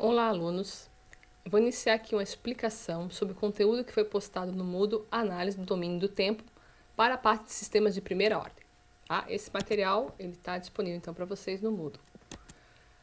Olá, alunos! Eu vou iniciar aqui uma explicação sobre o conteúdo que foi postado no Moodle Análise do Domínio do Tempo para a parte de sistemas de primeira ordem. Tá? Esse material está disponível então para vocês no Moodle.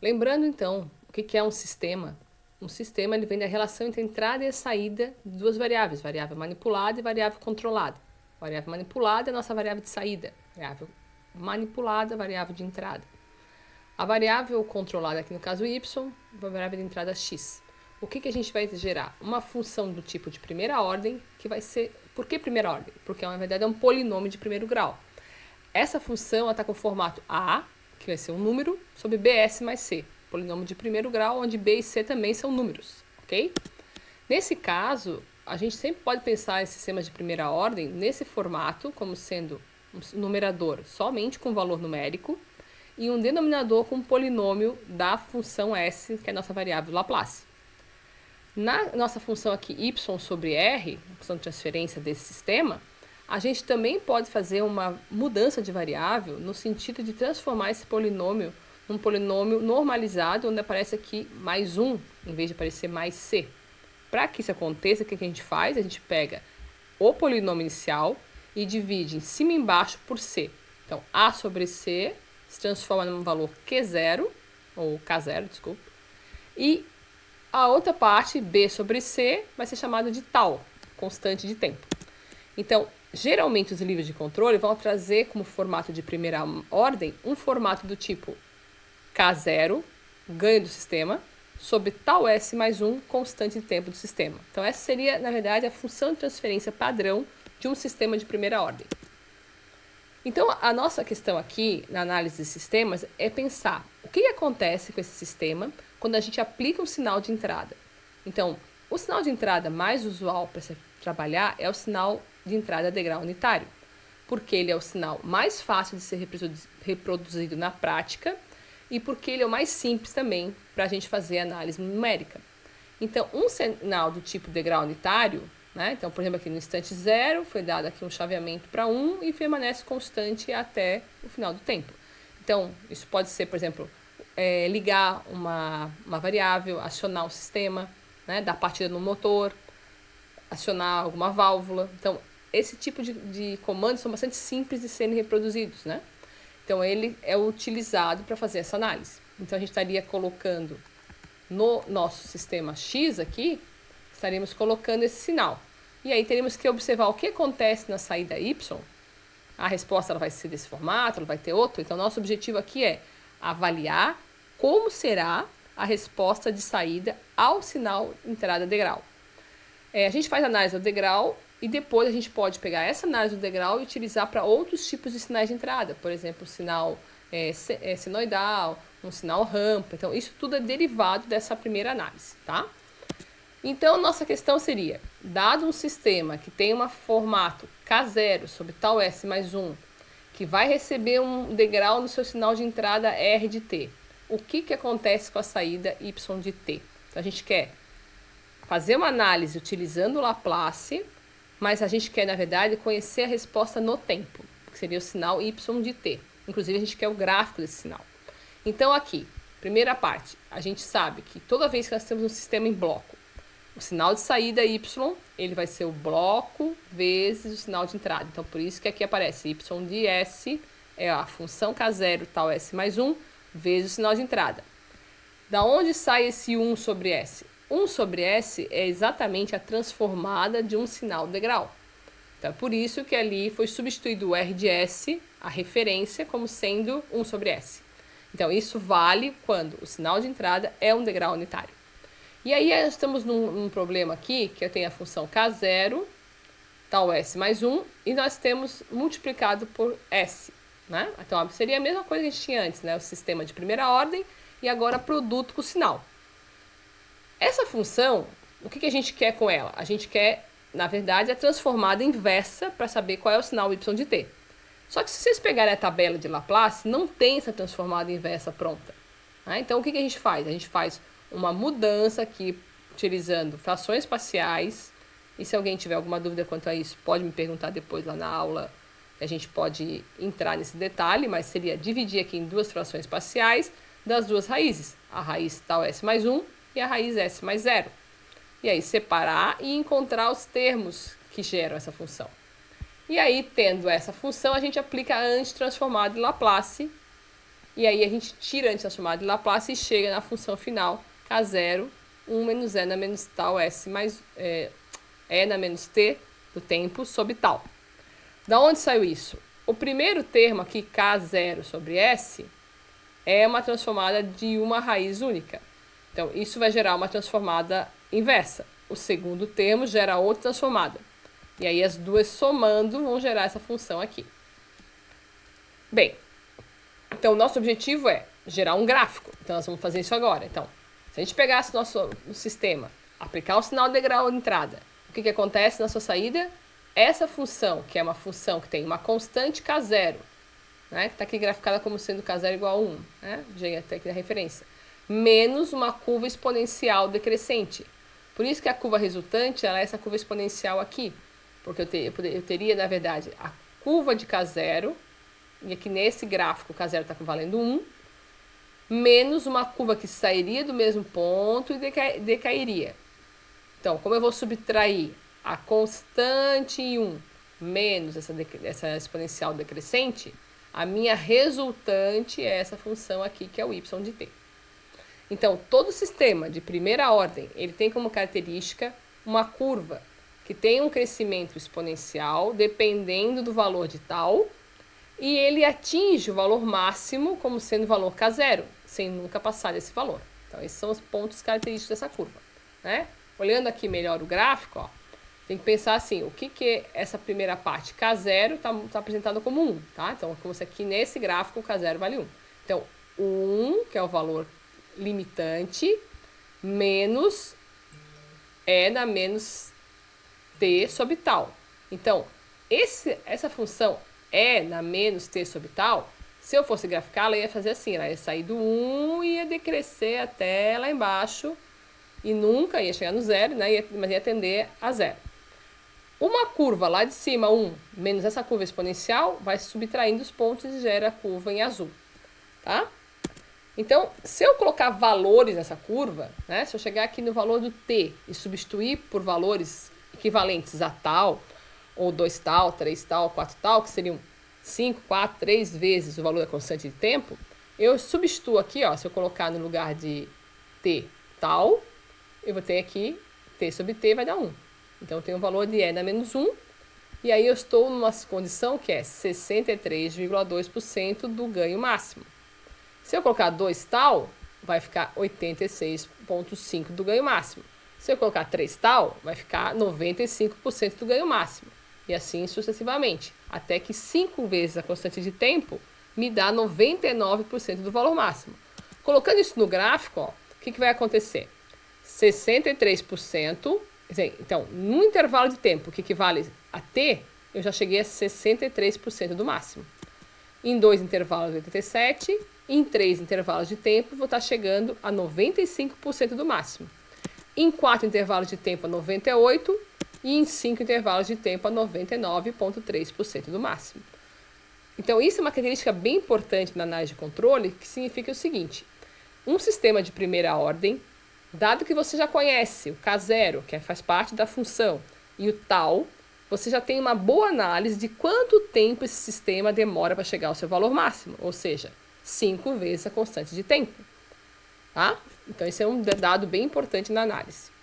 Lembrando então, o que é um sistema? Um sistema ele vem da relação entre a entrada e a saída de duas variáveis, variável manipulada e variável controlada. Variável manipulada é a nossa variável de saída, variável manipulada, variável de entrada. A variável controlada, aqui no caso y, a variável de entrada x. O que a gente vai gerar? Uma função do tipo de primeira ordem, que vai ser... Por que primeira ordem? Porque, na verdade, é um polinômio de primeiro grau. Essa função está com o formato a, que vai ser um número, sobre bs mais c. Polinômio de primeiro grau, onde b e c também são números, ok? Nesse caso, a gente sempre pode pensar em sistemas de primeira ordem nesse formato, como sendo um numerador somente com valor numérico, e um denominador com um polinômio da função s, que é a nossa variável Laplace. Na nossa função aqui y sobre r, função de transferência desse sistema, a gente também pode fazer uma mudança de variável no sentido de transformar esse polinômio num polinômio normalizado, onde aparece aqui mais 1, em vez de aparecer mais c. Para que isso aconteça, o que a gente faz? A gente pega o polinômio inicial e divide em cima e embaixo por c. Então, a sobre c se transforma num valor Q0, ou K0, desculpa, e a outra parte, B sobre C, vai ser chamada de tal, constante de tempo. Então, geralmente os livros de controle vão trazer como formato de primeira ordem um formato do tipo K0, ganho do sistema, sobre tal S mais 1, constante de tempo do sistema. Então, essa seria, na verdade, a função de transferência padrão de um sistema de primeira ordem. Então, a nossa questão aqui, na análise de sistemas, é pensar o que acontece com esse sistema quando a gente aplica um sinal de entrada. Então, o sinal de entrada mais usual para se trabalhar é o sinal de entrada degrau unitário, porque ele é o sinal mais fácil de ser reproduzido na prática e porque ele é o mais simples também para a gente fazer análise numérica. Então, um sinal do tipo degrau unitário, né? Então, por exemplo, aqui no instante 0, foi dado aqui um chaveamento para 1 e permanece constante até o final do tempo. Então, isso pode ser, por exemplo, ligar uma variável, acionar o sistema, né? Dar partida no motor, acionar alguma válvula. Então, esse tipo de comandos são bastante simples de serem reproduzidos, né? Então, ele é utilizado para fazer essa análise. Então, a gente estaria colocando no nosso sistema X aqui, estaríamos colocando esse sinal. E aí teríamos que observar o que acontece na saída Y. A resposta ela vai ser desse formato, ela vai ter outro. Então, nosso objetivo aqui é avaliar como será a resposta de saída ao sinal entrada degrau. A gente faz análise do degrau e depois a gente pode pegar essa análise do degrau e utilizar para outros tipos de sinais de entrada. Por exemplo, o sinal senoidal, um sinal rampa. Então, isso tudo é derivado dessa primeira análise, tá? Então, nossa questão seria, dado um sistema que tem um formato K0 sobre tal S mais 1, que vai receber um degrau no seu sinal de entrada R de t, o que acontece com a saída Y de t? Então, a gente quer fazer uma análise utilizando o Laplace, mas a gente quer, na verdade, conhecer a resposta no tempo, que seria o sinal Y de t. Inclusive, a gente quer o gráfico desse sinal. Então, aqui, primeira parte, a gente sabe que toda vez que nós temos um sistema em bloco, o sinal de saída y, ele vai ser o bloco vezes o sinal de entrada. Então, por isso que aqui aparece y de s, é a função K0 tal s mais 1, vezes o sinal de entrada. Da onde sai esse 1 sobre s? 1 sobre s é exatamente a transformada de um sinal degrau. Então, é por isso que ali foi substituído o r de s, a referência, como sendo 1 sobre s. Então, isso vale quando o sinal de entrada é um degrau unitário. E aí, estamos num problema aqui, que eu tenho a função K0, tal S mais 1, e nós temos multiplicado por S, né? Então, seria a mesma coisa que a gente tinha antes, né? O sistema de primeira ordem e agora produto com sinal. Essa função, o que a gente quer com ela? A gente quer, na verdade, a transformada inversa para saber qual é o sinal Y de t. Só que se vocês pegarem a tabela de Laplace, não tem essa transformada inversa pronta, né? Então, o que a gente faz? A gente faz uma mudança aqui, utilizando frações parciais. E se alguém tiver alguma dúvida quanto a isso, pode me perguntar depois lá na aula. A gente pode entrar nesse detalhe, mas seria dividir aqui em duas frações parciais das duas raízes. A raiz tal S mais 1 e a raiz S mais 0. E aí separar e encontrar os termos que geram essa função. E aí, tendo essa função, a gente aplica a antitransformada de Laplace. E aí a gente tira a antitransformada de Laplace e chega na função final, K0, 1 menos E na menos tal S mais E na menos T do tempo sobre tal. Da onde saiu isso? O primeiro termo aqui, K0 sobre S, é uma transformada de uma raiz única. Então, isso vai gerar uma transformada inversa. O segundo termo gera outra transformada. E aí as duas somando vão gerar essa função aqui. Bem, então o nosso objetivo é gerar um gráfico. Então nós vamos fazer isso agora. Então, se a gente pegasse o nosso sistema, aplicar o sinal degrau de entrada, o que acontece na sua saída? Essa função, que é uma função que tem uma constante K0, né, que está aqui graficada como sendo K0 igual a 1, né, já até aqui a referência, menos uma curva exponencial decrescente. Por isso que a curva resultante ela é essa curva exponencial aqui. Porque eu teria, na verdade, a curva de K0, e aqui nesse gráfico o K0 está valendo 1, menos uma curva que sairia do mesmo ponto e decairia. Então, como eu vou subtrair a constante em 1 menos essa exponencial decrescente, a minha resultante é essa função aqui, que é o y de t. Então, todo sistema de primeira ordem, ele tem como característica uma curva que tem um crescimento exponencial dependendo do valor de tal, e ele atinge o valor máximo como sendo o valor K0, sem nunca passar desse valor. Então, esses são os pontos característicos dessa curva, né? Olhando aqui melhor o gráfico, ó, tem que pensar assim, o que é essa primeira parte? K0 está apresentado como 1, tá? Então, como se aqui nesse gráfico o K0 vale 1. Então, o 1, que é o valor limitante, menos E na menos T sobre tal. Então, essa função E na menos T sobre tal, se eu fosse graficar, ela ia fazer assim, ela ia sair do 1 e ia decrescer até lá embaixo e nunca ia chegar no zero, né? Mas ia tender a zero. Uma curva lá de cima, 1, menos essa curva exponencial, vai subtraindo os pontos e gera a curva em azul, tá? Então, se eu colocar valores nessa curva, né? Se eu chegar aqui no valor do t e substituir por valores equivalentes a tal, ou 2 tal, 3 tal, 4 tal, que seriam 5, 4, 3 vezes o valor da constante de tempo, eu substituo aqui, ó, se eu colocar no lugar de t tal, eu vou ter aqui t sobre t vai dar 1. Então, eu tenho um valor de E na menos 1, e aí eu estou numa condição que é 63,2% do ganho máximo. Se eu colocar 2 tal, vai ficar 86,5% do ganho máximo. Se eu colocar 3 tal, vai ficar 95% do ganho máximo. E assim sucessivamente, até que 5 vezes a constante de tempo me dá 99% do valor máximo. Colocando isso no gráfico, ó, o que vai acontecer? 63%, então, no intervalo de tempo que equivale a t, eu já cheguei a 63% do máximo. Em 2 intervalos, 87%. Em 3 intervalos de tempo, vou estar chegando a 95% do máximo. Em 4 intervalos de tempo, a 98%. E em 5 intervalos de tempo, a 99,3% do máximo. Então, isso é uma característica bem importante na análise de controle, que significa o seguinte. Um sistema de primeira ordem, dado que você já conhece o K0, que faz parte da função, e o tal, você já tem uma boa análise de quanto tempo esse sistema demora para chegar ao seu valor máximo, ou seja, 5 vezes a constante de tempo, tá? Então, esse é um dado bem importante na análise.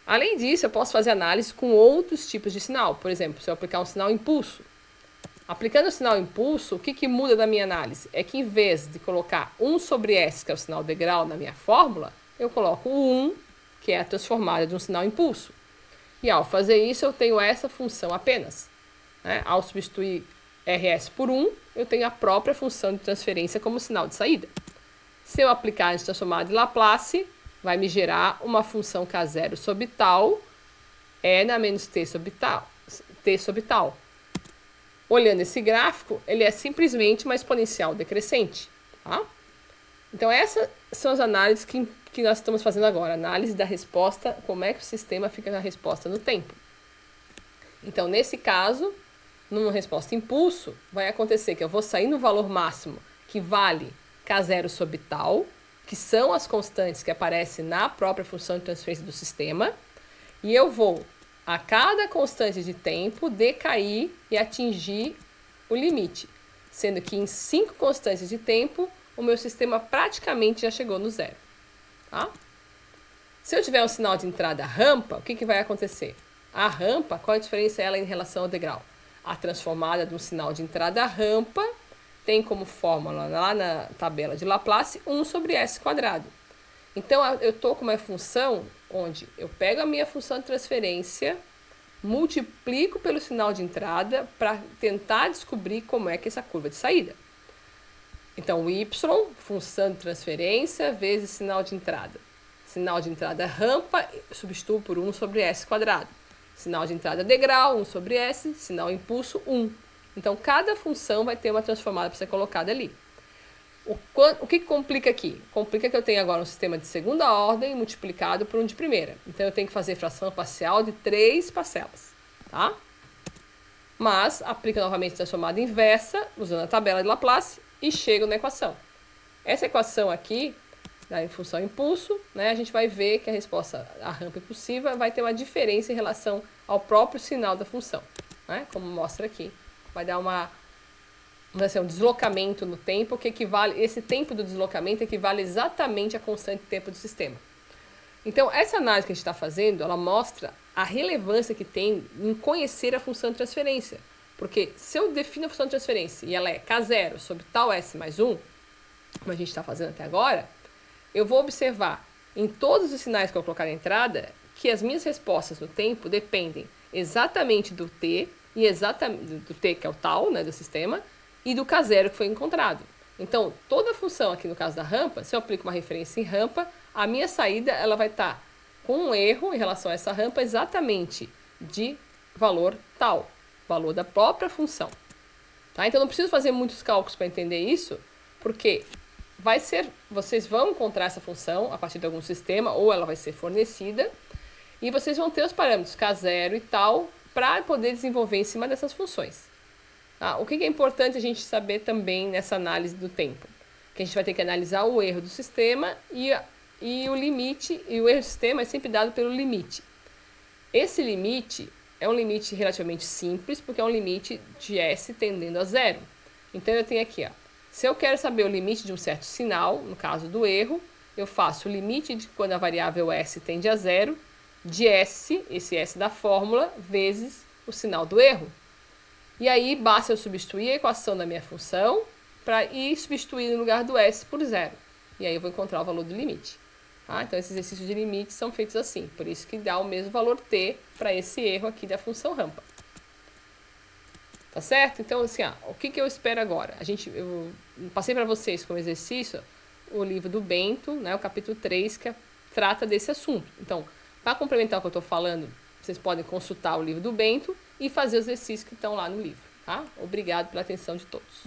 Além disso, eu posso fazer análise com outros tipos de sinal. Por exemplo, se eu aplicar um sinal impulso. Aplicando o sinal impulso, o que muda na minha análise? É que em vez de colocar 1 sobre S, que é o sinal degrau, na minha fórmula, eu coloco o 1, que é a transformada de um sinal impulso. E ao fazer isso, eu tenho essa função apenas, né? Ao substituir RS por 1, eu tenho a própria função de transferência como sinal de saída. Se eu aplicar a transformada de Laplace, vai me gerar uma função K0 sobre tal, E na menos T sobre tal. Olhando esse gráfico, ele é simplesmente uma exponencial decrescente, tá? Então, essas são as análises que nós estamos fazendo agora. Análise da resposta, como é que o sistema fica na resposta no tempo. Então, nesse caso, numa resposta impulso, vai acontecer que eu vou sair no valor máximo, que vale K0 sobre tal, que são as constantes que aparecem na própria função de transferência do sistema, e eu vou, a cada constante de tempo, decair e atingir o limite, sendo que em 5 constantes de tempo, o meu sistema praticamente já chegou no zero. Tá? Se eu tiver um sinal de entrada rampa, o que vai acontecer? A rampa, qual a diferença dela em relação ao degrau? A transformada de um sinal de entrada rampa tem como fórmula lá na tabela de Laplace 1 sobre s quadrado. Então, eu estou com uma função onde eu pego a minha função de transferência, multiplico pelo sinal de entrada para tentar descobrir como é que é essa curva de saída. Então, y, função de transferência, vezes sinal de entrada. Sinal de entrada rampa, substituo por 1 sobre s quadrado. Sinal de entrada degrau, 1 sobre s. Sinal impulso, 1. Então, cada função vai ter uma transformada para ser colocada ali. O que complica aqui? Complica que eu tenho agora um sistema de segunda ordem multiplicado por um de primeira. Então, eu tenho que fazer fração parcial de 3 parcelas. Tá? Mas, aplica novamente a transformada inversa, usando a tabela de Laplace, e chego na equação. Essa equação aqui, da função impulso, né, a gente vai ver que a resposta à rampa impulsiva vai ter uma diferença em relação ao próprio sinal da função, né, como mostra aqui. Vai dar um deslocamento no tempo, que equivale, esse tempo do deslocamento equivale exatamente à constante de tempo do sistema. Então, essa análise que a gente está fazendo, ela mostra a relevância que tem em conhecer a função de transferência. Porque se eu defino a função de transferência e ela é K0 sobre tal S mais 1, como a gente está fazendo até agora, eu vou observar em todos os sinais que eu colocar na entrada que as minhas respostas no tempo dependem exatamente do T, e exatamente do T, que é o tal, né, do sistema, e do K0 que foi encontrado. Então, toda função aqui no caso da rampa, se eu aplico uma referência em rampa, a minha saída ela vai estar com um erro em relação a essa rampa exatamente de valor tal, valor da própria função. Tá? Então, não preciso fazer muitos cálculos para entender isso, porque vocês vão encontrar essa função a partir de algum sistema, ou ela vai ser fornecida, e vocês vão ter os parâmetros K0 e tal, para poder desenvolver em cima dessas funções. Tá? O que é importante a gente saber também nessa análise do tempo? Que a gente vai ter que analisar o erro do sistema e o limite, e o erro do sistema é sempre dado pelo limite. Esse limite é um limite relativamente simples, porque é um limite de S tendendo a zero. Então, eu tenho aqui, ó, se eu quero saber o limite de um certo sinal, no caso do erro, eu faço o limite de quando a variável S tende a zero, de S, esse S da fórmula, vezes o sinal do erro. E aí, basta eu substituir a equação da minha função para ir substituir no lugar do S por zero. E aí eu vou encontrar o valor do limite. Tá? Então, esses exercícios de limite são feitos assim. Por isso que dá o mesmo valor T para esse erro aqui da função rampa. Tá certo? Então, assim, o que eu espero agora? Eu passei para vocês como exercício o livro do Bento, né, o capítulo 3, que trata desse assunto. Então, para complementar o que eu estou falando, vocês podem consultar o livro do Bento e fazer os exercícios que estão lá no livro. Tá? Obrigado pela atenção de todos.